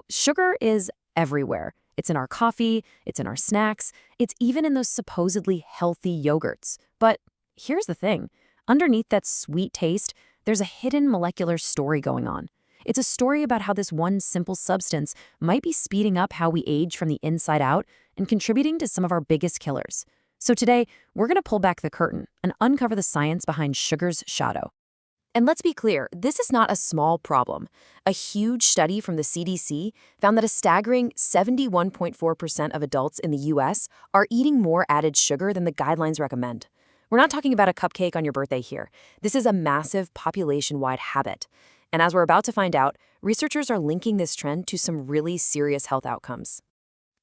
Sugar is everywhere. It's in our coffee, it's in our snacks, it's even in those supposedly healthy yogurts. But here's the thing. Underneath that sweet taste, there's a hidden molecular story going on. It's a story about how this one simple substance might be speeding up how we age from the inside out and contributing to some of our biggest killers. So today, we're going to pull back the curtain and uncover the science behind sugar's shadow. And let's be clear, this is not a small problem. A huge study from the CDC found that a staggering 71.4% of adults in the US are eating more added sugar than the guidelines recommend. We're not talking about a cupcake on your birthday here. This is a massive population-wide habit. And as we're about to find out, researchers are linking this trend to some really serious health outcomes.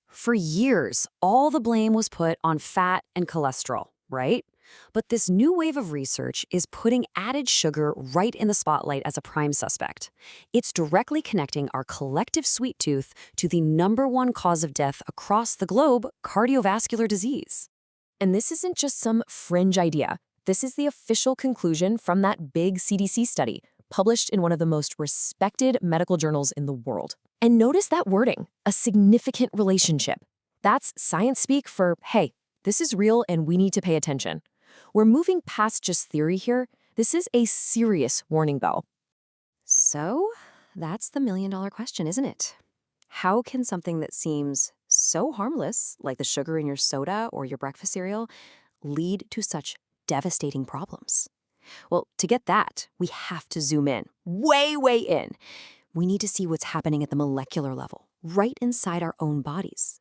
For years, all the blame was put on fat and cholesterol, right? But this new wave of research is putting added sugar right in the spotlight as a prime suspect. It's directly connecting our collective sweet tooth to the #1 cause of death across the globe, cardiovascular disease. And this isn't just some fringe idea. This is the official conclusion from that big CDC study, published in one of the most respected medical journals in the world. And notice that wording, a significant relationship. That's science speak for, hey, this is real and we need to pay attention. We're moving past just theory here. This is a serious warning bell. So, that's the million-dollar question, isn't it? How can something that seems so harmless, like the sugar in your soda or your breakfast cereal, lead to such devastating problems? Well, to get that, we have to zoom in, way in. We need to see what's happening at the molecular level, right inside our own bodies.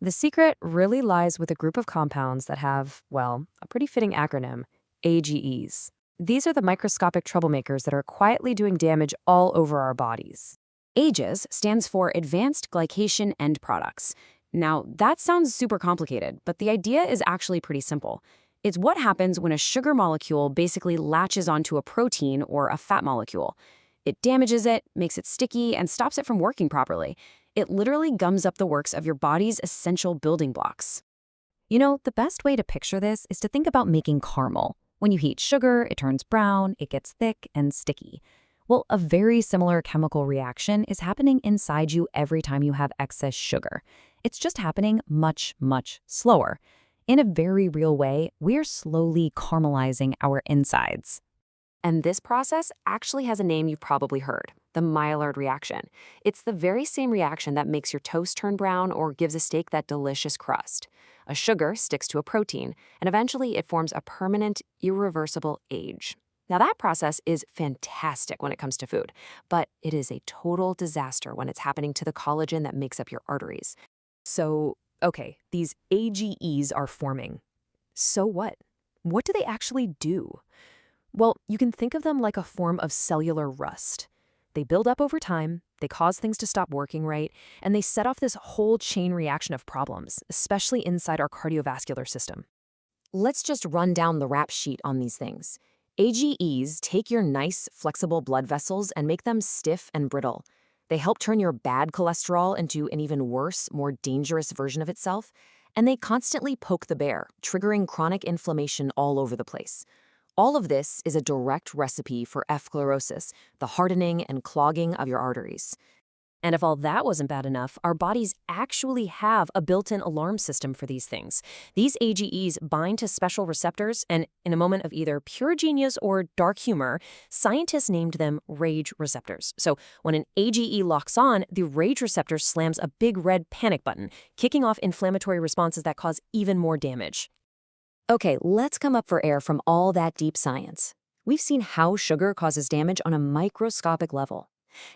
The secret really lies with a group of compounds that have, well, a pretty fitting acronym, AGEs. These are the microscopic troublemakers that are quietly doing damage all over our bodies. AGEs stands for Advanced Glycation End Products. Now, that sounds super complicated, but the idea is actually pretty simple. It's what happens when a sugar molecule basically latches onto a protein or a fat molecule. It damages it, makes it sticky, and stops it from working properly. It literally gums up the works of your body's essential building blocks. The best way to picture this is to think about making caramel. When you heat sugar, it turns brown, it gets thick and sticky. Well, a very similar chemical reaction is happening inside you every time you have excess sugar. It's just happening much slower. In a very real way, we're slowly caramelizing our insides. And this process actually has a name you've probably heard, the Maillard reaction. It's the very same reaction that makes your toast turn brown or gives a steak that delicious crust. A sugar sticks to a protein, and eventually it forms a permanent, irreversible age. Now that process is fantastic when it comes to food, but it is a total disaster when it's happening to the collagen that makes up your arteries. So, okay, these AGEs are forming. So what? What do they actually do? Well, you can think of them like a form of cellular rust. They build up over time, they cause things to stop working right, and they set off this whole chain reaction of problems, especially inside our cardiovascular system. Let's just run down the rap sheet on these things. AGEs take your nice, flexible blood vessels and make them stiff and brittle. They help turn your bad cholesterol into an even worse, more dangerous version of itself, and they constantly poke the bear, triggering chronic inflammation all over the place. All of this is a direct recipe for atherosclerosis, the hardening and clogging of your arteries. And if all that wasn't bad enough, our bodies actually have a built-in alarm system for these things. These AGEs bind to special receptors, and in a moment of either pure genius or dark humor, scientists named them rage receptors. So when an AGE locks on, the rage receptor slams a big red panic button, kicking off inflammatory responses that cause even more damage. Okay, let's come up for air from all that deep science. We've seen how sugar causes damage on a microscopic level.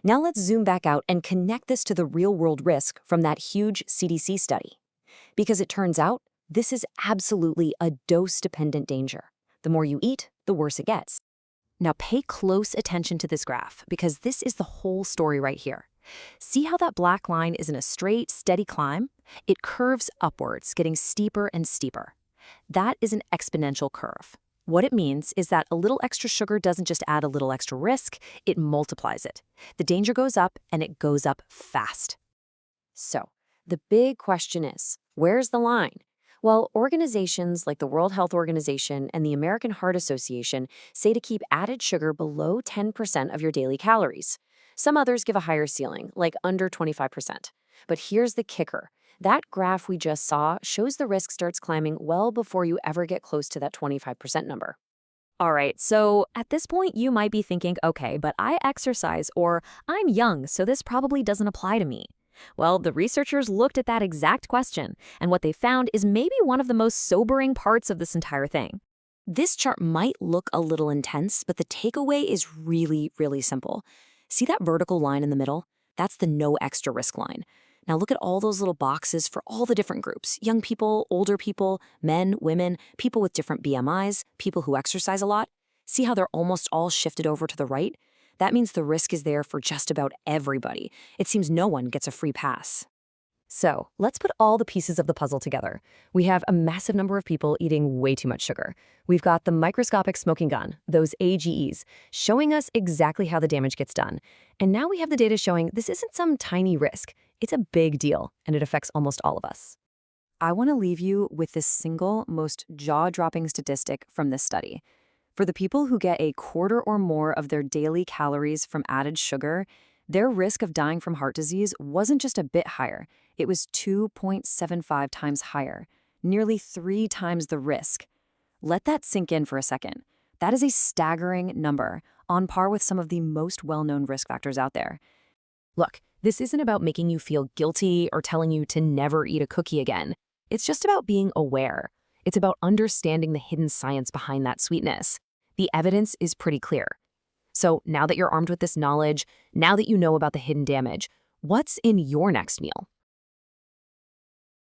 Now let's zoom back out and connect this to the real-world risk from that huge CDC study. Because it turns out, this is absolutely a dose-dependent danger. The more you eat, the worse it gets. Now pay close attention to this graph, because this is the whole story right here. See how that black line is in a straight, steady climb? It curves upwards, getting steeper and steeper. That is an exponential curve. What it means is that a little extra sugar doesn't just add a little extra risk, it multiplies it. The danger goes up, and it goes up fast. So, the big question is, where's the line? Well, organizations like the World Health Organization and the American Heart Association say to keep added sugar below 10% of your daily calories. Some others give a higher ceiling, like under 25%. But here's the kicker. That graph we just saw shows the risk starts climbing well before you ever get close to that 25% number. All right, so at this point, you might be thinking, okay, but I exercise or I'm young, so this probably doesn't apply to me. Well, the researchers looked at that exact question, and what they found is maybe one of the most sobering parts of this entire thing. This chart might look a little intense, but the takeaway is really, really simple. See that vertical line in the middle? That's the no extra risk line. Now look at all those little boxes for all the different groups: young people, older people, men, women, people with different BMIs, people who exercise a lot. See how they're almost all shifted over to the right? That means the risk is there for just about everybody. It seems no one gets a free pass. So let's put all the pieces of the puzzle together. We have a massive number of people eating way too much sugar. We've got the microscopic smoking gun, those AGEs, showing us exactly how the damage gets done. And now we have the data showing this isn't some tiny risk. It's a big deal, and it affects almost all of us. I want to leave you with this single, most jaw-dropping statistic from this study. For the people who get a quarter or more of their daily calories from added sugar, their risk of dying from heart disease wasn't just a bit higher. It was 2.75 times higher, nearly 3 times the risk. Let that sink in for a second. That is a staggering number, on par with some of the most well-known risk factors out there. Look, this isn't about making you feel guilty or telling you to never eat a cookie again. It's just about being aware. It's about understanding the hidden science behind that sweetness. The evidence is pretty clear. So now that you're armed with this knowledge, now that you know about the hidden damage, what's in your next meal?